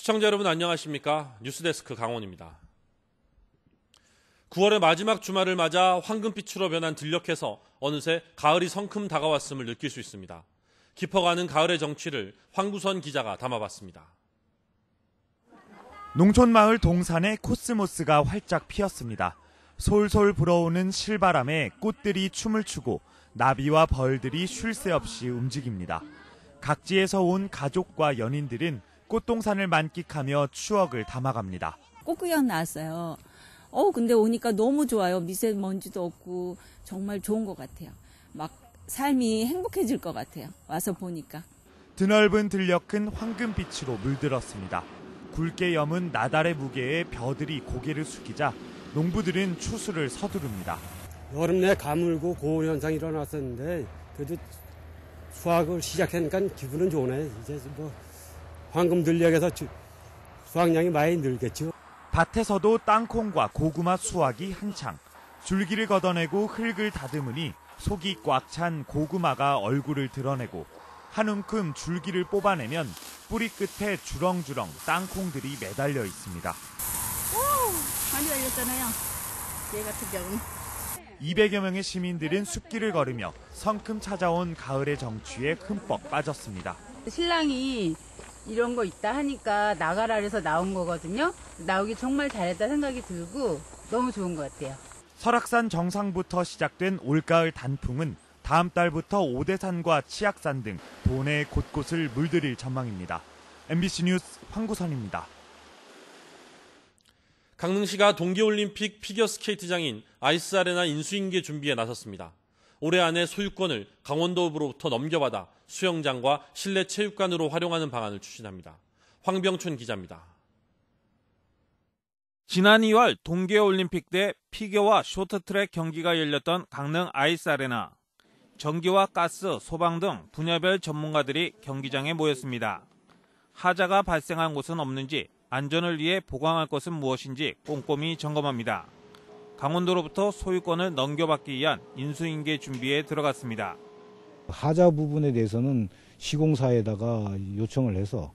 시청자 여러분 안녕하십니까? 뉴스데스크 강원입니다. 9월의 마지막 주말을 맞아 황금빛으로 변한 들녘에서 어느새 가을이 성큼 다가왔음을 느낄 수 있습니다. 깊어가는 가을의 정취를 황구선 기자가 담아봤습니다. 농촌마을 동산의 코스모스가 활짝 피었습니다. 솔솔 불어오는 실바람에 꽃들이 춤을 추고 나비와 벌들이 쉴 새 없이 움직입니다. 각지에서 온 가족과 연인들은 꽃동산을 만끽하며 추억을 담아갑니다. 꽃구경 나왔어요. 근데 오니까 너무 좋아요. 미세먼지도 없고 정말 좋은 것 같아요. 막 삶이 행복해질 것 같아요. 와서 보니까. 드넓은 들녘은 황금빛으로 물들었습니다. 굵게 여문 나달의 무게에 벼들이 고개를 숙이자 농부들은 추수를 서두릅니다. 여름 내 가물고 고온 현상이 일어났었는데 그래도 수확을 시작하니까 기분은 좋네. 이제 뭐 황금 들녘에서 수확량이 많이 늘겠죠. 밭에서도 땅콩과 고구마 수확이 한창. 줄기를 걷어내고 흙을 다듬으니 속이 꽉 찬 고구마가 얼굴을 드러내고 한 움큼 줄기를 뽑아내면 뿌리 끝에 주렁주렁 땅콩들이 매달려 있습니다. 오, 많이 달렸잖아요. 얘 같은 경우는. 200여 명의 시민들은 숲길을 걸으며 성큼 찾아온 가을의 정취에 흠뻑 빠졌습니다. 신랑이 이런 거 있다 하니까 나가라 해서 나온 거거든요. 나오기 정말 잘했다 생각이 들고 너무 좋은 것 같아요. 설악산 정상부터 시작된 올가을 단풍은 다음 달부터 오대산과 치악산 등 도내 곳곳을 물들일 전망입니다. MBC 뉴스 황구선입니다. 강릉시가 동계올림픽 피겨스케이트장인 아이스아레나 인수인계 준비에 나섰습니다. 올해 안에 소유권을 강원도로부터 넘겨받아 수영장과 실내 체육관으로 활용하는 방안을 추진합니다. 황병춘 기자입니다. 지난 2월 동계올림픽 때 피겨와 쇼트트랙 경기가 열렸던 강릉 아이스아레나. 전기와 가스, 소방 등 분야별 전문가들이 경기장에 모였습니다. 하자가 발생한 곳은 없는지, 안전을 위해 보강할 것은 무엇인지 꼼꼼히 점검합니다. 강원도로부터 소유권을 넘겨받기 위한 인수인계 준비에 들어갔습니다. 하자 부분에 대해서는 시공사에다가 요청을 해서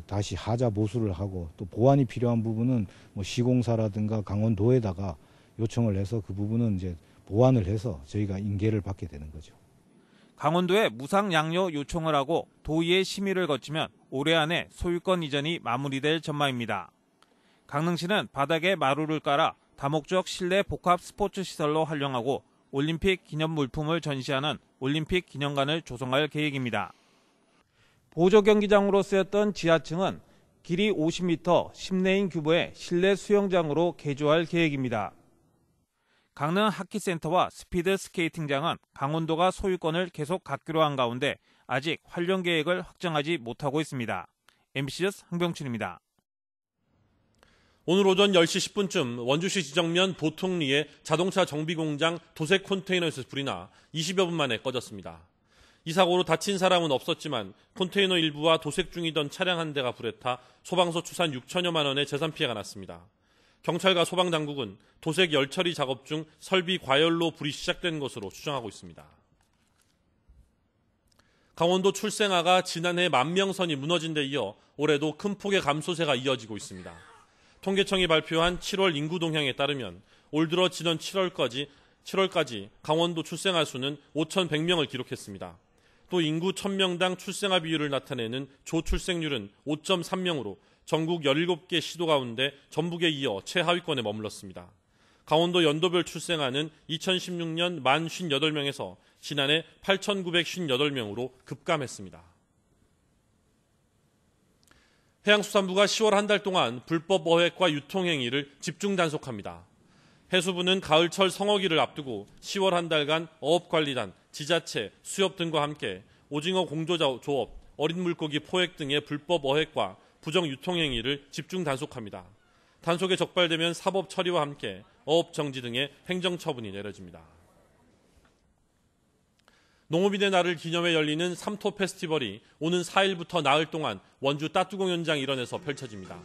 다시 하자 모수를 하고 또 보완이 필요한 부분은 뭐 시공사라든가 강원도에다가 요청을 해서 그 부분은 이제 보완을 해서 저희가 인계를 받게 되는 거죠. 강원도에 무상 양료 요청을 하고 도의회 심의를 거치면 올해 안에 소유권 이전이 마무리될 전망입니다. 강릉시는 바닥에 마루를 깔아 다목적 실내 복합 스포츠 시설로 활용하고 올림픽 기념 물품을 전시하는 올림픽 기념관을 조성할 계획입니다. 보조 경기장으로 쓰였던 지하층은 길이 50m, 10레인 규모의 실내 수영장으로 개조할 계획입니다. 강릉 하키센터와 스피드 스케이팅장은 강원도가 소유권을 계속 갖기로 한 가운데 아직 활용 계획을 확정하지 못하고 있습니다. MBC 뉴스 황병춘입니다. 오늘 오전 10시 10분쯤 원주시 지정면 보통리의 자동차 정비공장 도색 컨테이너에서 불이 나 20여 분 만에 꺼졌습니다. 이 사고로 다친 사람은 없었지만 컨테이너 일부와 도색 중이던 차량 한 대가 불에 타 소방서 추산 6천여만 원의 재산 피해가 났습니다. 경찰과 소방당국은 도색 열처리 작업 중 설비 과열로 불이 시작된 것으로 추정하고 있습니다. 강원도 출생아가 지난해 10,000명선이 무너진 데 이어 올해도 큰 폭의 감소세가 이어지고 있습니다. 통계청이 발표한 7월 인구 동향에 따르면 올 들어 지난 7월까지 강원도 출생아 수는 5,100명을 기록했습니다. 또 인구 1,000명당 출생아 비율을 나타내는 조출생률은 5.3명으로 전국 17개 시도 가운데 전북에 이어 최하위권에 머물렀습니다. 강원도 연도별 출생아는 2016년 1058명에서 지난해 8,958명으로 급감했습니다. 해양수산부가 10월 한 달 동안 불법 어획과 유통행위를 집중 단속합니다. 해수부는 가을철 성어기를 앞두고 10월 한 달간 어업관리단, 지자체, 수협 등과 함께 오징어 공조조업, 어린 물고기 포획 등의 불법 어획과 부정 유통행위를 집중 단속합니다. 단속에 적발되면 사법 처리와 함께 어업 정지 등의 행정처분이 내려집니다. 농업인의 날을 기념해 열리는 삼토 페스티벌이 오는 4일부터 나흘 동안 원주 따뚜공연장 일원에서 펼쳐집니다.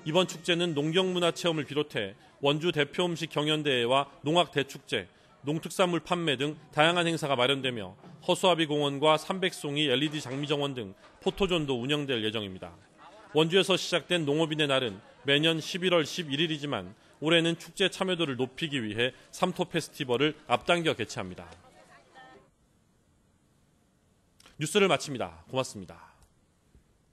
이번 축제는 농경문화체험을 비롯해 원주 대표 음식 경연대회와 농악대축제, 농특산물 판매 등 다양한 행사가 마련되며 허수아비 공원과 삼백송이 LED 장미정원 등 포토존도 운영될 예정입니다. 원주에서 시작된 농업인의 날은 매년 11월 11일이지만 올해는 축제 참여도를 높이기 위해 삼토 페스티벌을 앞당겨 개최합니다. 뉴스를 마칩니다. 고맙습니다.